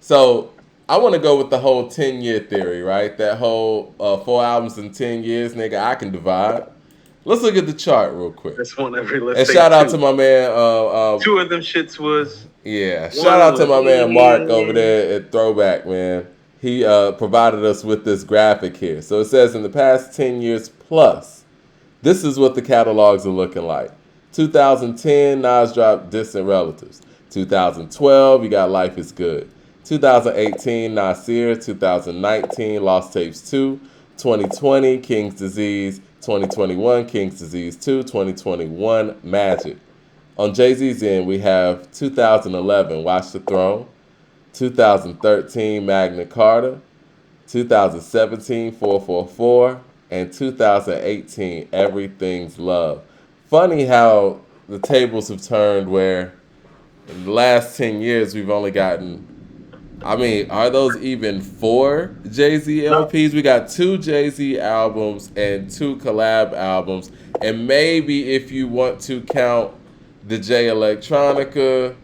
So I want to go with the whole 10-year theory, right? That whole 4 albums in 10 years, nigga. I can divide. Let's look at the chart real quick. That's one every. Let's And say shout out to two. my man. Two of them shits was. Yeah, shout One out to was. my man Mark over there at Throwback, man. He provided us with this graphic here. So it says in the past 10 years plus, this is what the catalogs are looking like. 2010, Nas dropped Distant Relatives. 2012, you got Life is Good. 2018, Nasir. 2019, Lost Tapes 2. 2020, King's Disease. 2021, King's Disease 2. 2021, Magic. On Jay Z's end, we have 2011, Watch the Throne. 2013, Magna Carta. 2017, 444, and 2018, Everything's Love. Funny how the tables have turned where in the last 10 years we've only gotten, I mean, are those even four Jay Z No. LPs? We got two Jay Z albums and two collab albums. And maybe if you want to count the J Electronica,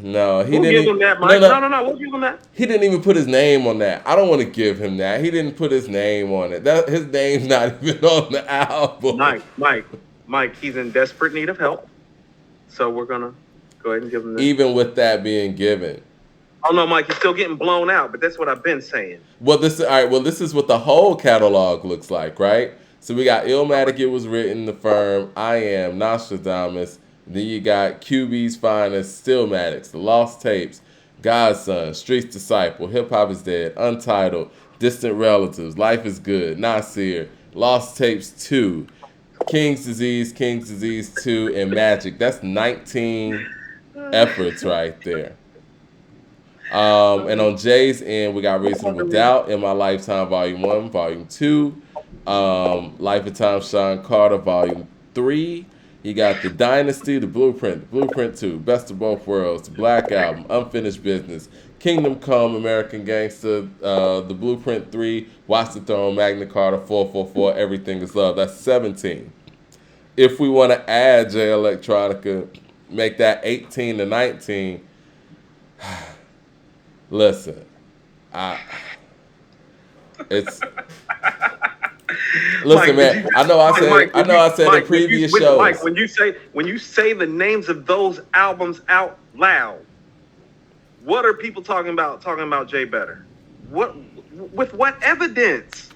no, he We'll didn't. give him that, No, Mike. no, No. We'll give him that. he didn't even put his name on that. I don't want to give him that. He didn't put his name on it. That his name's not even on the album. Mike. He's in desperate need of help. So we're gonna go ahead and give him this. Even with that being given. Oh no, Mike, he's still getting blown out. But that's what I've been saying. Well, this all right. Well, this is what the whole catalog looks like, right? So we got Illmatic. It was written. The Firm. I Am. Nostradamus. Then you got QB's Finest. Stillmatics. The Lost Tapes. Godson. Streets Disciple. Hip Hop is Dead. Untitled. Distant Relatives. Life is Good. Nasir. Lost Tapes 2. King's Disease. King's Disease 2. And Magic. That's 19 efforts right there. And on Jay's end, we got Reasonable Doubt, In My Lifetime, Volume 1, Volume 2, Life of Time, Sean Carter, Volume 3. You got The Dynasty, The Blueprint 2, Best of Both Worlds, The Black Album, Unfinished Business, Kingdom Come, American Gangster, The Blueprint 3, Watch the Throne, Magna Carta, 444, Everything is Love. That's 17. If we want to add J Electronica, make that 18 to 19. Listen, it's listen, man. I know I said in previous shows. Mike, when you say the names of those albums out loud, what are people talking about? Talking about Jay Better? What with what evidence?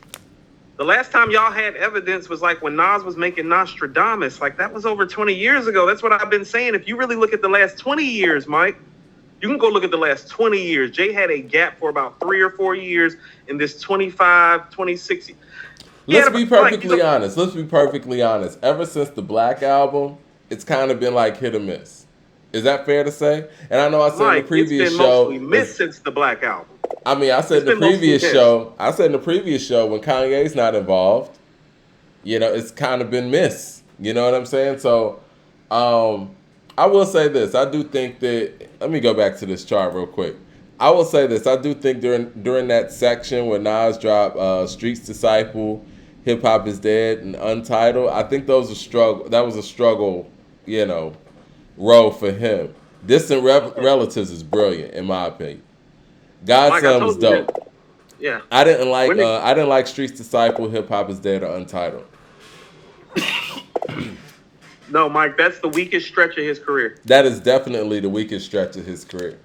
The last time y'all had evidence was like when Nas was making Nostradamus. Like that was over 20 years ago. That's what I've been saying. If you really look at the last 20 years, Mike. You can go look at the last 20 years. Jay had a gap for about 3 or 4 years in this 25, 26. Let's be perfectly honest. Let's be perfectly honest. Ever since the Black Album, it's kind of been like hit or miss. Is that fair to say? And I know I said in the previous it's been show. mostly miss since the Black Album. I mean, I said in the previous show. I said in the previous show when Kanye's not involved, it's kind of been miss. You know what I'm saying? So, I will say this. I do think that. Let me go back to this chart real quick. I will say this. I do think during that section where Nas dropped Streets Disciple, Hip Hop is Dead, and Untitled, I think those are struggle. That was a struggle, role for him. Distant Relatives is brilliant in my opinion. Godson was dope. Yeah. I didn't like Streets Disciple, Hip Hop is Dead, or Untitled. No, Mike, that's the weakest stretch of his career. That is definitely the weakest stretch of his career.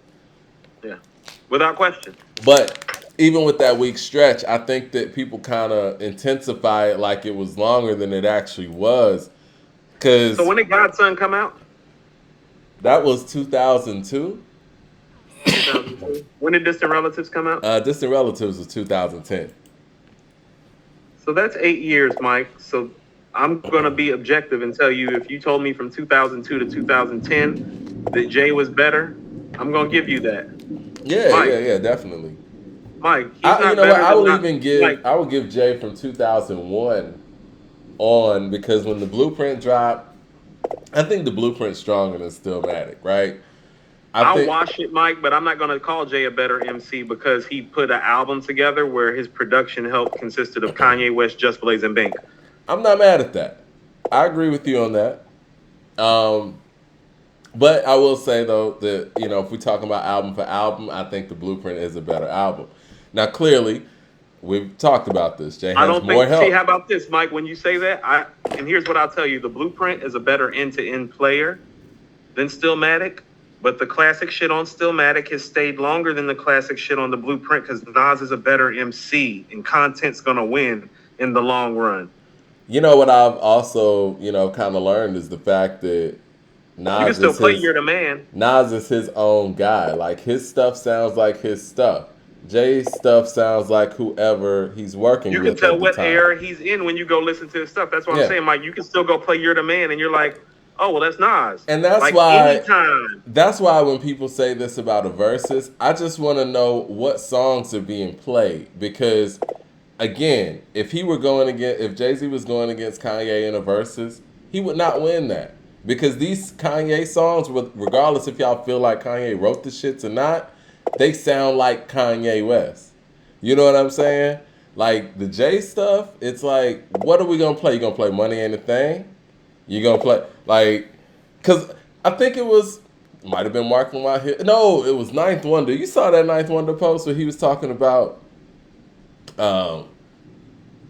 Yeah, without question. But even with that weak stretch, I think that people kind of intensify it like it was longer than it actually was. So when did Godson come out? That was 2002. 2002. When did Distant Relatives come out? Distant Relatives was 2010. So that's 8 years, Mike. So I'm going to be objective and tell you if you told me from 2002 to 2010 that Jay was better, I'm going to give you that. Yeah, Mike, yeah, definitely. Mike, I would give Jay from 2001 on because when the Blueprint dropped, I think the Blueprint's stronger than Stillmatic, right? I'll watch it, Mike, but I'm not going to call Jay a better MC because he put an album together where his production help consisted of Kanye West, Just Blaze, and Bink. I'm not mad at that. I agree with you on that. But I will say though that if we're talking about album for album, I think the Blueprint is a better album. Now, clearly, we've talked about this. Jay I has don't more think. See, help. how about this, Mike? When you say that, and here's what I'll tell you: the Blueprint is a better end-to-end player than Stillmatic, but the classic shit on Stillmatic has stayed longer than the classic shit on the Blueprint because Nas is a better MC, and content's gonna win in the long run. You know what I've also kind of learned is the fact that You can Nas still is play his "You're the Man." Nas is his own guy. Like his stuff sounds like his stuff. Jay's stuff sounds like whoever he's working You can with tell at the what time. era he's in when you go listen to his stuff. That's what I'm Yeah. saying, Mike. You can still go play "You're the Man," and you're like, "Oh, well, that's Nas." And that's Like why anytime. when people say this about a versus, I just want to know what songs are being played because again, if Jay Z was going against Kanye in a versus, he would not win that because these Kanye songs, regardless if y'all feel like Kanye wrote the shits or not, they sound like Kanye West. You know what I'm saying? Like the Jay stuff, it's like, what are we gonna play? You gonna play Money Ain't a Thing? You gonna play like, cause I think might have been Mark Lamont here. No, it was Ninth Wonder. You saw that Ninth Wonder post where he was talking about um,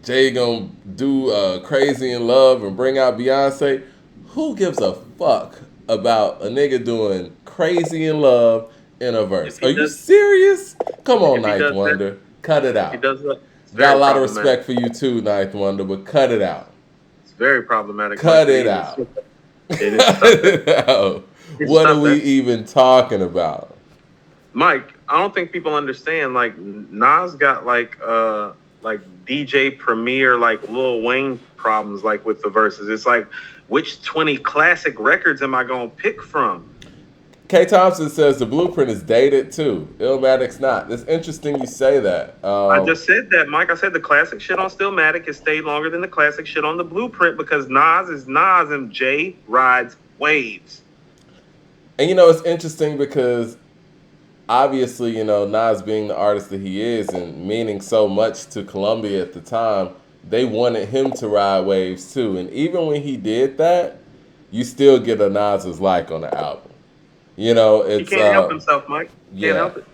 Jay gonna do Crazy in Love and bring out Beyonce. Who gives a fuck about a nigga doing Crazy in Love in a If verse? he Are you does, serious? Come on, if he Ninth does that, Wonder. Cut it if he out. does that, it's Got a very lot of problematic. respect for you too, Ninth Wonder, but cut it out. It's very problematic. Cut Mike, it out. They need to stop that. No. They need to What are stop we that. even talking about? Mike, I don't think people understand. Like Nas got like DJ Premier, like Lil Wayne problems, like with the verses. It's like, which 20 classic records am I gonna pick from? K. Thompson says the Blueprint is dated too. Illmatic's not. It's interesting you say that. I just said that, Mike. I said the classic shit on Stillmatic has stayed longer than the classic shit on the Blueprint because Nas is Nas and Jay rides waves. And it's interesting because obviously, Nas being the artist that he is and meaning so much to Columbia at the time, they wanted him to ride waves too. And even when he did that, you still get a Nas's like on the album. He It's can't help himself, Mike. Can't yeah. help it.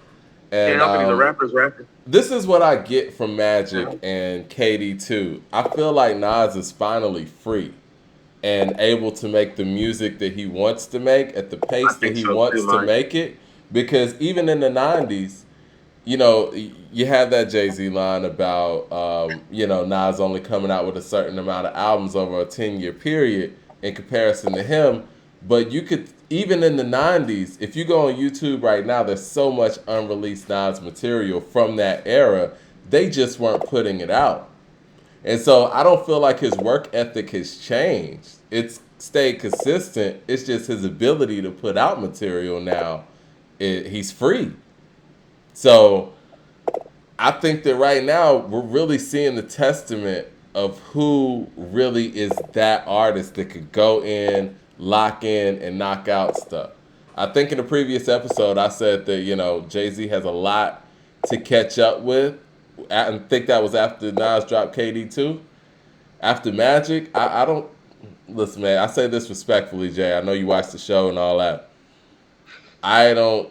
Can't And help it. He's a rapper's rapper. this is what I get from Magic and KD too. I feel like Nas is finally free and able to make the music that he wants to make at the pace that think he so wants too, to Mike. make it. Because even in the 90s, you had that Jay Z line about, Nas only coming out with a certain amount of albums over a 10-year period in comparison to him. But you could, even in the 90s, if you go on YouTube right now, there's so much unreleased Nas material from that era. They just weren't putting it out. And so I don't feel like his work ethic has changed. It's stayed consistent. It's just his ability to put out material now. He's free. So I think that right now we're really seeing the testament of who really is that artist that could go in, lock in, and knock out stuff. I think in the previous episode I said that, Jay Z has a lot to catch up with. I think that was after Nas dropped KD 2. After Magic, I don't. Listen, man, I say this respectfully, Jay. I know you watch the show and all that. I don't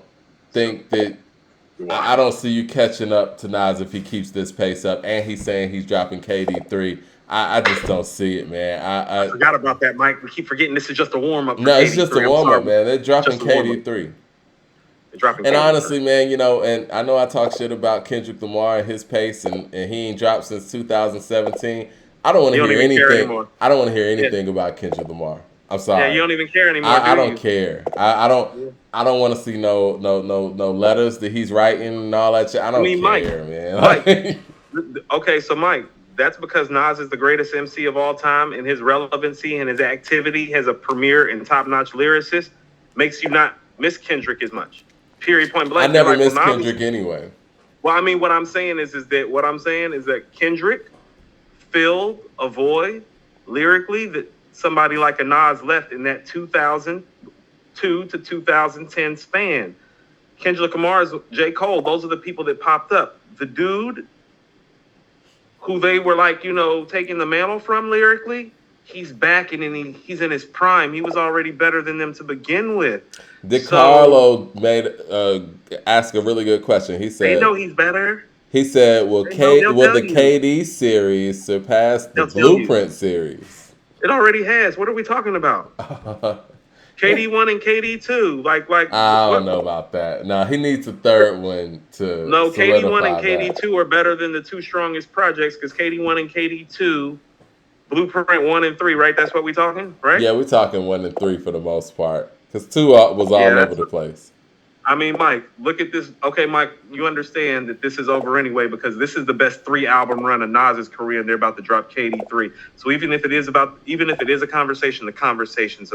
think that. I don't see you catching up to Nas if he keeps this pace up. And he's saying he's dropping KD 3. I just don't see it, man. I forgot about that, Mike. We keep forgetting this is just a warm up. No, it's just a warm up, man. They're dropping KD 3. And honestly, man, and I know I talk shit about Kendrick Lamar and his pace, and he ain't dropped since 2017. I don't want to hear anything. I don't want to hear anything about Kendrick Lamar. I'm sorry. Yeah, you don't even care anymore. I don't care. I don't want to see no letters that he's writing and all that shit. I don't care, Mike, man. Mike, okay, so Mike, that's because Nas is the greatest MC of all time, and his relevancy and his activity as a premier and top-notch lyricist makes you not miss Kendrick as much. Period. Point blank. I never missed Kendrick anyway. Well, I mean, what I'm saying is that Kendrick filled a void lyrically that somebody like a Nas left in that 2002 to 2010 span. Kendrick Lamar's J. Cole, those are the people that popped up. The dude who they were like, taking the mantle from lyrically he's back and then he's in his prime. He was already better than them to begin with. DiCarlo made ask a really good question. He They know said, he's better. "Will They know, they'll will tell the you. KD series surpass the They'll tell you. Blueprint series?" It already has. What are we talking about? KD 1 and KD 2. Like I don't what? know about that. No, he needs a third one to No, KD 1 and solidify KD that. 2 are better than the two strongest projects because KD 1 and KD 2, Blueprint 1 and 3, right? That's what we talking, right? Yeah, we're talking 1 and 3 for the most part, because 2 was all over the place. I mean, Mike, look at this. Okay, Mike, you understand that this is over anyway because this is the best 3-album run of Nas's career, and they're about to drop KD 3. So even if it is a conversation, the conversation's